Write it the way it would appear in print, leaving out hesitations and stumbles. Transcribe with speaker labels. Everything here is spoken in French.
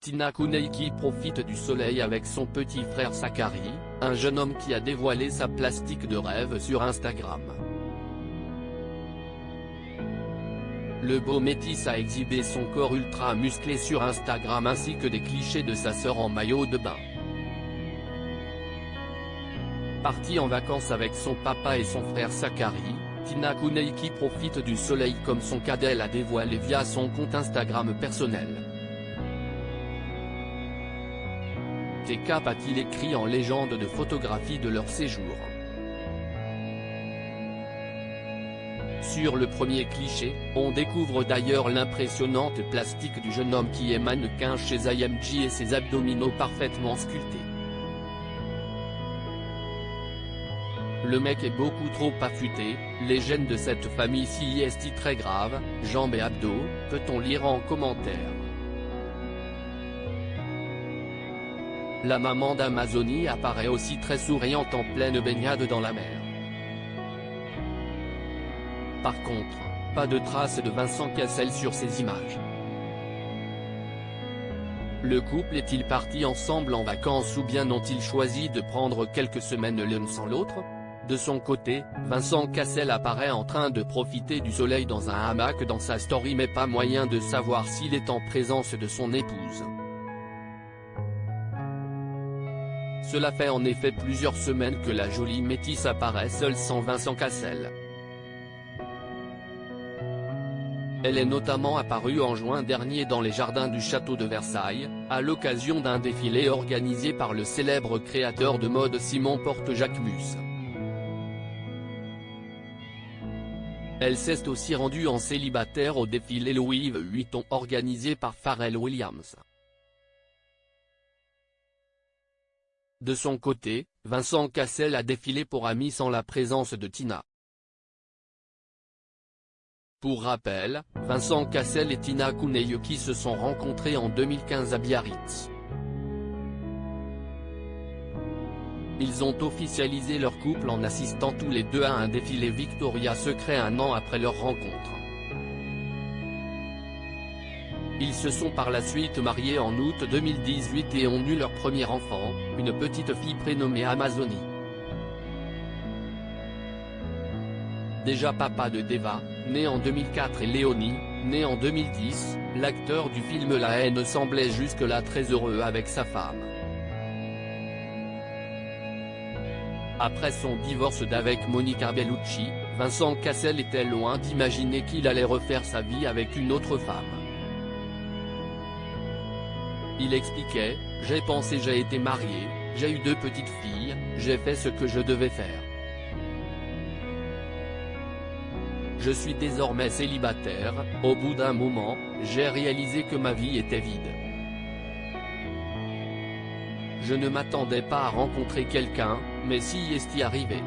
Speaker 1: Tina Cooney qui profite du soleil avec son petit frère Zachary, un jeune homme qui a dévoilé sa plastique de rêve sur Instagram. Le beau métis a exhibé son corps ultra musclé sur Instagram ainsi que des clichés de sa sœur en maillot de bain. Partie en vacances avec son papa et son frère Zachary, Tina Cooney qui profite du soleil comme son cadet l'a dévoilé via son compte Instagram personnel. T-Cap a-t-il écrit en légende de photographies de leur séjour. Sur le premier cliché, on découvre d'ailleurs l'impressionnante plastique du jeune homme qui est mannequin chez IMG et ses abdominaux parfaitement sculptés. Le mec est beaucoup trop affûté, les gènes de cette famille si est très grave, jambes et abdos, peut-on lire en commentaire. La maman d'Amazonie apparaît aussi très souriante en pleine baignade dans la mer. Par contre, pas de traces de Vincent Cassel sur ces images. Le couple est-il parti ensemble en vacances ou bien ont-ils choisi de prendre quelques semaines l'un sans l'autre? De son côté, Vincent Cassel apparaît en train de profiter du soleil dans un hamac dans sa story mais pas moyen de savoir s'il est en présence de son épouse. Cela fait en effet plusieurs semaines que la jolie métisse apparaît seule sans Vincent Cassel. Elle est notamment apparue en juin dernier dans les jardins du château de Versailles, à l'occasion d'un défilé organisé par le célèbre créateur de mode Simon Porte-Jacquemus. Elle s'est aussi rendue en célibataire au défilé Louis Vuitton organisé par Pharrell Williams. De son côté, Vincent Cassel a défilé pour amis sans la présence de Tina. Pour rappel, Vincent Cassel et Tina Cooney qui se sont rencontrés en 2015 à Biarritz. Ils ont officialisé leur couple en assistant tous les deux à un défilé Victoria's Secret un an après leur rencontre. Ils se sont par la suite mariés en août 2018 et ont eu leur premier enfant, une petite fille prénommée Amazonie. Déjà papa de Deva, né en 2004 et Léonie, né en 2010, l'acteur du film La Haine semblait jusque-là très heureux avec sa femme. Après son divorce d'avec Monica Bellucci, Vincent Cassel était loin d'imaginer qu'il allait refaire sa vie avec une autre femme. Il expliquait, « J'ai pensé, j'ai été marié, j'ai eu 2 petites filles, j'ai fait ce que je devais faire. Je suis désormais célibataire, au bout d'un moment, j'ai réalisé que ma vie était vide. Je ne m'attendais pas à rencontrer quelqu'un, mais si est-y arrivé.